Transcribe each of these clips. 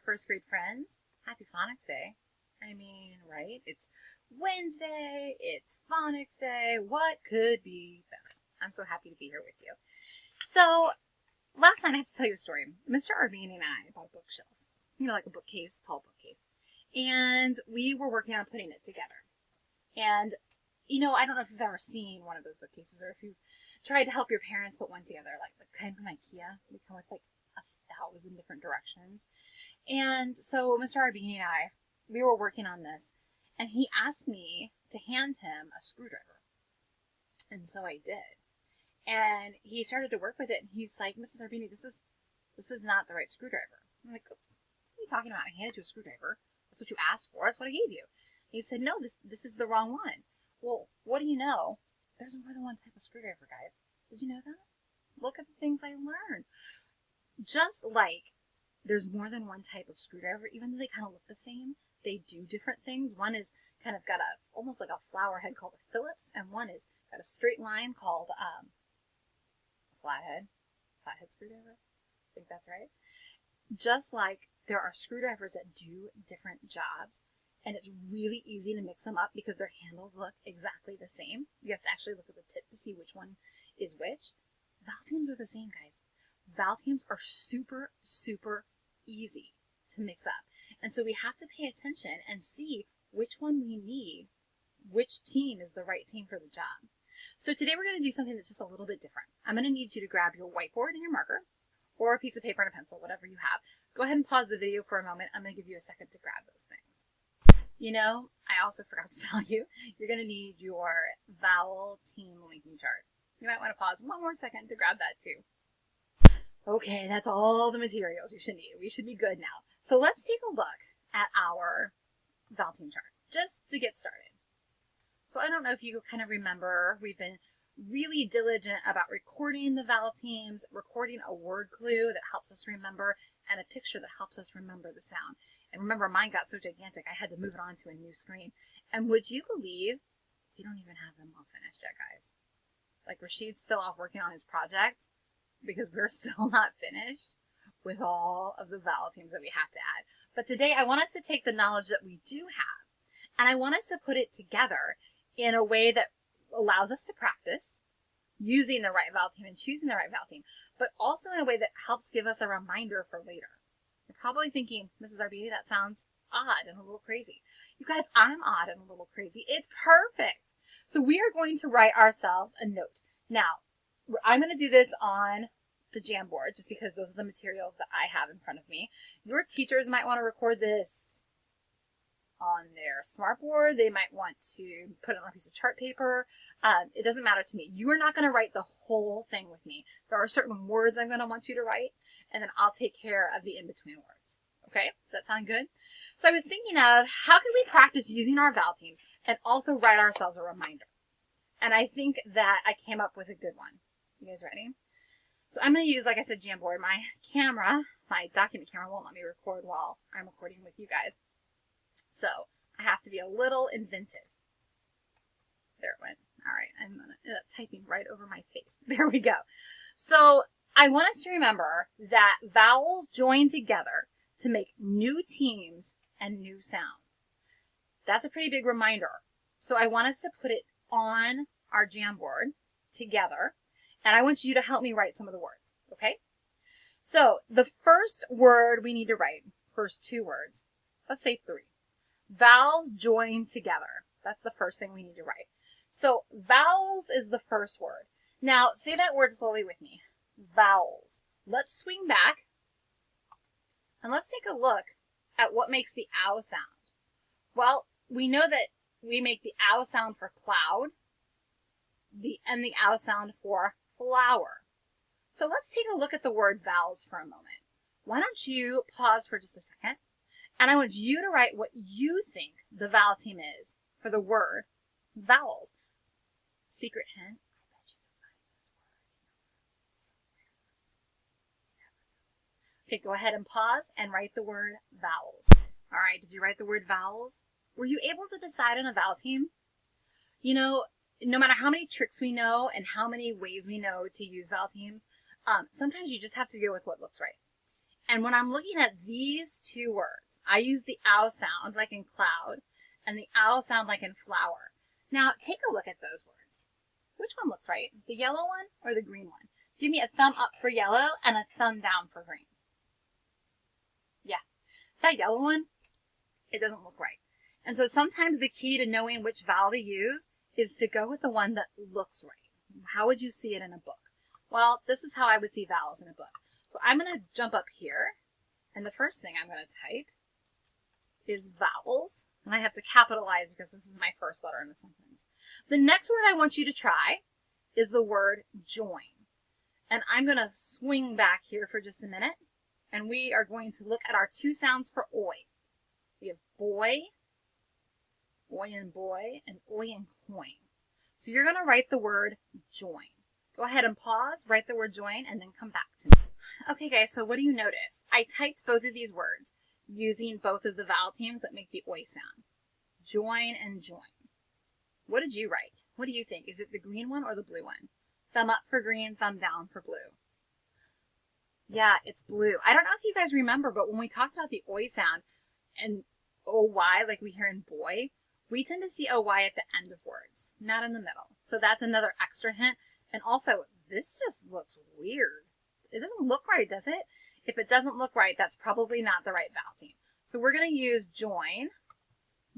first grade friends. Happy Phonics Day. I mean, right? It's Wednesday. It's Phonics Day. What could be better? I'm so happy to be here with you. So, last night I have to tell you a story. Mr. Arvini and I bought a bookshelf. You know, like a bookcase, tall bookcase. And we were working on putting it together. And, you know, I don't know if you've ever seen one of those bookcases or if you've tried to help your parents put one together, like the kind from IKEA. They come with like 1,000 different directions. And so Mr. Arbini and I, we were working on this, and he asked me to hand him a screwdriver. And so I did. And he started to work with it, and he's like, Mrs. Arbini, this is not the right screwdriver. I'm like, what are you talking about? I handed you a screwdriver. That's what you asked for. That's what I gave you. He said, no, this is the wrong one. Well, what do you know? There's more than one type of screwdriver, guys. Did you know that? Look at the things I learned. Just like there's more than one type of screwdriver, even though they kind of look the same, they do different things. One is kind of got almost like a flower head called a Phillips, and one is got a straight line called a flathead screwdriver. I think that's right. Just like there are screwdrivers that do different jobs, and it's really easy to mix them up because their handles look exactly the same. You have to actually look at the tip to see which one is which. Vowel teams are the same, guys. Vowel teams are super, super easy to mix up. And so we have to pay attention and see which one we need, which team is the right team for the job. So today we're going to do something that's just a little bit different. I'm going to need you to grab your whiteboard and your marker, or a piece of paper and a pencil, whatever you have. Go ahead and pause the video for a moment. I'm going to give you a second to grab those things. You know, I also forgot to tell you, you're going to need your vowel team linking chart. You might want to pause one more second to grab that too. Okay, that's all the materials you should need. We should be good now. So let's take a look at our vowel team chart, just to get started. So I don't know if you kind of remember, we've been really diligent about recording the vowel teams, recording a word clue that helps us remember, and a picture that helps us remember the sound. And remember, mine got so gigantic, I had to move it on to a new screen. And would you believe we don't even have them all finished yet, guys? Like, Rashid's still off working on his project because we're still not finished with all of the vowel teams that we have to add. But today, I want us to take the knowledge that we do have, and I want us to put it together in a way that allows us to practice using the right vowel team and choosing the right vowel team, but also in a way that helps give us a reminder for later. You're probably thinking, Mrs. Arbini, that sounds odd and a little crazy. You guys, I'm odd and a little crazy. It's perfect. So we are going to write ourselves a note. Now, I'm going to do this on the Jamboard just because those are the materials that I have in front of me. Your teachers might want to record this on their smartboard. They might want to put it on a piece of chart paper. It doesn't matter to me. You are not going to write the whole thing with me. There are certain words I'm going to want you to write, and then I'll take care of the in-between words. Okay? Does that sound good? So I was thinking of how can we practice using our vowel teams and also write ourselves a reminder. And I think that I came up with a good one. You guys ready? So I'm going to use, like I said, Jamboard. My camera, my document camera won't let me record while I'm recording with you guys. So I have to be a little inventive. There it went. All right, I'm going to end up typing right over my face. There we go. So I want us to remember that vowels join together to make new teams and new sounds. That's a pretty big reminder. So I want us to put it on our Jamboard together, and I want you to help me write some of the words, okay? So the first word we need to write, first two words, let's say 3. Vowels join together. That's the first thing we need to write. So vowels is the first word. Now say that word slowly with me. Vowels. Let's swing back and let's take a look at what makes the ow sound. Well, we know that we make the ow sound for cloud and the ow sound for flower. So let's take a look at the word vowels for a moment. Why don't you pause for just a second? And I want you to write what you think the vowel team is for the word vowels. Secret hint, I bet you can find this word somewhere. Okay, go ahead and pause and write the word vowels. All right, did you write the word vowels? Were you able to decide on a vowel team? You know, no matter how many tricks we know and how many ways we know to use vowel teams, sometimes you just have to go with what looks right. And when I'm looking at these two words, I use the ow sound like in cloud and the ow sound like in flower. Now take a look at those words. Which one looks right? The yellow one or the green one? Give me a thumb up for yellow and a thumb down for green. Yeah, that yellow one, it doesn't look right. And so sometimes the key to knowing which vowel to use is to go with the one that looks right. How would you see it in a book? Well, this is how I would see vowels in a book. So I'm going to jump up here, and the first thing I'm going to type is vowels, and I have to capitalize because this is my first letter in the sentence. The next word I want you to try is the word join. And I'm going to swing back here for just a minute, and we are going to look at our two sounds for oi. We have boy, oi and boy, and oi and coin. So you're going to write the word join. Go ahead and pause, write the word join, and then come back to me. Okay guys, so what do you notice? I typed both of these words using both of the vowel teams that make the oi sound. Join and join. What did you write? What do you think? Is it the green one or the blue one? Thumb up for green, thumb down for blue. Yeah, it's blue. I don't know if you guys remember, but when we talked about the oi sound and OY, like we hear in boy, we tend to see OY at the end of words, not in the middle. So that's another extra hint. And also, this just looks weird. It doesn't look right, does it? If it doesn't look right, that's probably not the right vowel team. So we're going to use join,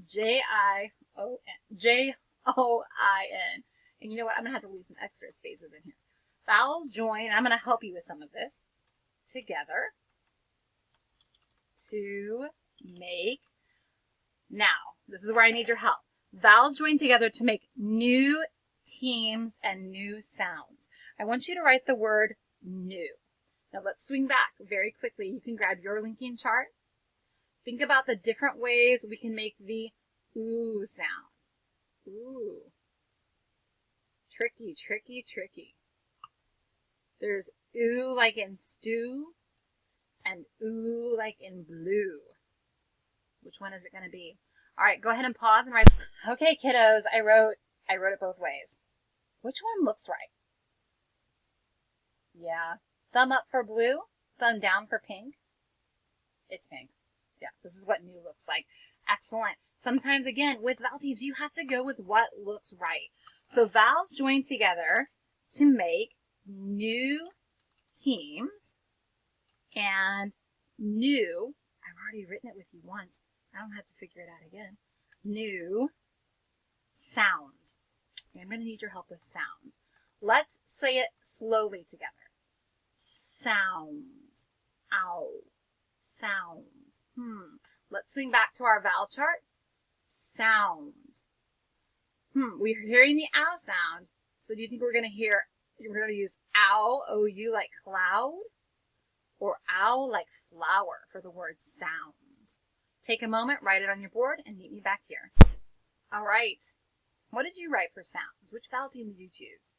J-I-O-N, J-O-I-N. And you know what? I'm going to have to leave some extra spaces in here. Vowels join. I'm going to help you with some of this. Together to make. Now, this is where I need your help. Vowels join together to make new teams and new sounds. I want you to write the word new. Now let's swing back very quickly. You can grab your linking chart. Think about the different ways we can make the ooh sound. Ooh. Tricky, tricky, tricky. There's ooh like in stew and ooh like in blue. Which one is it going to be? All right, go ahead and pause and write. Okay, kiddos, I wrote it both ways. Which one looks right? Yeah. Thumb up for blue, thumb down for pink. It's pink. Yeah, this is what new looks like. Excellent. Sometimes, again, with vowel teams, you have to go with what looks right. So vowels join together to make new teams and new, I've already written it with you once. I don't have to figure it out again. New sounds. Okay, I'm going to need your help with sounds. Let's say it slowly together. Sounds. Ow. Sounds. Let's swing back to our vowel chart. Sound. We're hearing the ow sound. So do you think we're going to use ow, O-U, like cloud? Or ow, like flower for the word sounds? Take a moment, write it on your board, and meet me back here. All right. What did you write for sounds? Which vowel team did you choose?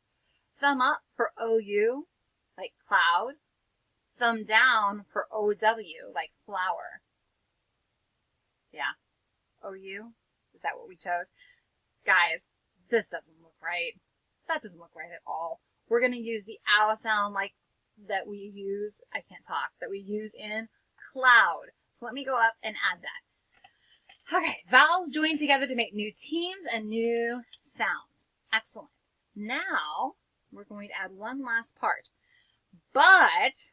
Thumb up for O-U, like cloud. Thumb down for O-W, like flower. Yeah. O-U? Is that what we chose? Guys, this doesn't look right. That doesn't look right at all. We're going to use the ow sound like that we use, I can't talk, that we use in cloud. So let me go up and add that. Okay, vowels join together to make new teams and new sounds. Excellent. Now, we're going to add one last part. But,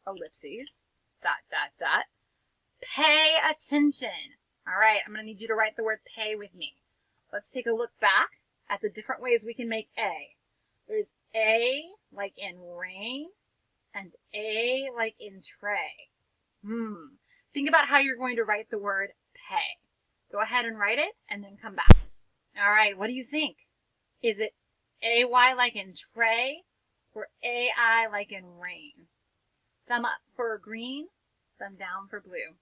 ellipses, dot, dot, dot, pay attention. All right, I'm going to need you to write the word pay with me. Let's take a look back at the different ways we can make A. There's A like in rain and A like in tray. Think about how you're going to write the word pay. Go ahead and write it and then come back. All right, what do you think? Is it A-Y like in tray or A-I like in rain? Thumb up for green, thumb down for blue.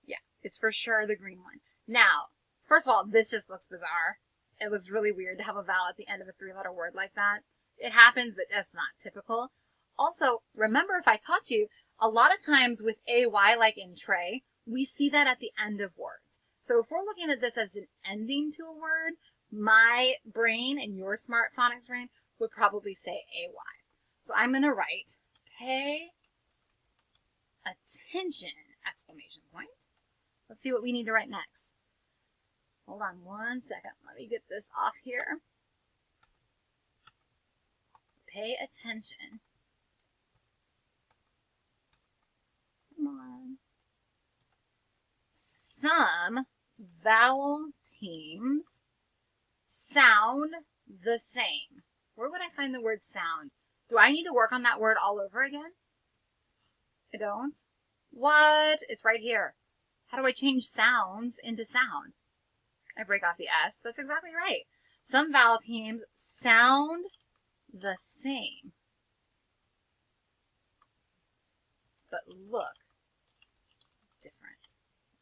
Yeah, it's for sure the green one. Now, first of all, this just looks bizarre. It looks really weird to have a vowel at the end of a three-letter word like that. It happens, but that's not typical. Also, remember if I taught you, a lot of times with AY like in tray, we see that at the end of words. So if we're looking at this as an ending to a word, my brain and your smart phonics brain would probably say AY. So I'm going to write pay attention, exclamation point. Let's see what we need to write next. Hold on one second. Let me get this off here. Pay attention. Come on. Some vowel teams sound the same. Where would I find the word sound? Do I need to work on that word all over again? I don't. What? It's right here. How do I change sounds into sound? I break off the S. That's exactly right. Some vowel teams sound the same, but look different.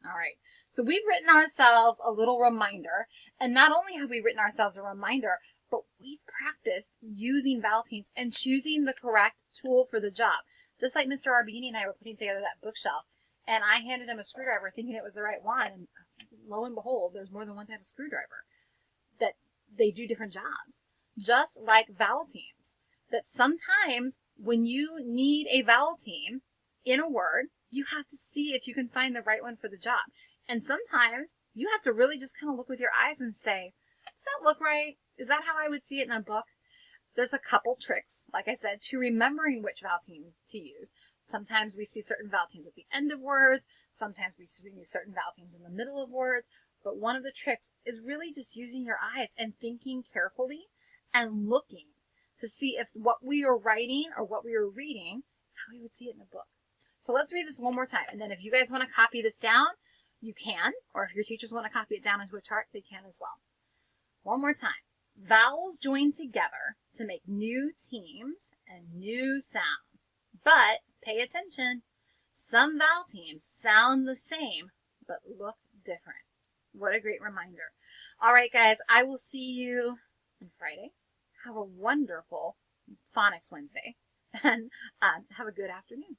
All right. So we've written ourselves a little reminder, and not only have we written ourselves a reminder, but we've practiced using vowel teams and choosing the correct tool for the job. Just like Mr. Arbini and I were putting together that bookshelf, and I handed him a screwdriver thinking it was the right one, and lo and behold, there's more than one type of screwdriver that they do different jobs. Just like vowel teams, that sometimes when you need a vowel team in a word, you have to see if you can find the right one for the job. And sometimes you have to really just kind of look with your eyes and say, does that look right? Is that how I would see it in a book? There's a couple tricks, like I said, to remembering which vowel team to use. Sometimes we see certain vowel teams at the end of words. Sometimes we see certain vowel teams in the middle of words. But one of the tricks is really just using your eyes and thinking carefully and looking to see if what we are writing or what we are reading is how we would see it in a book. So let's read this one more time. And then if you guys want to copy this down, you can. Or if your teachers want to copy it down into a chart, they can as well. One more time. Vowels join together to make new teams and new sound. But pay attention. Some vowel teams sound the same, but look different. What a great reminder. All right, guys, I will see you on Friday. Have a wonderful Phonics Wednesday, and have a good afternoon.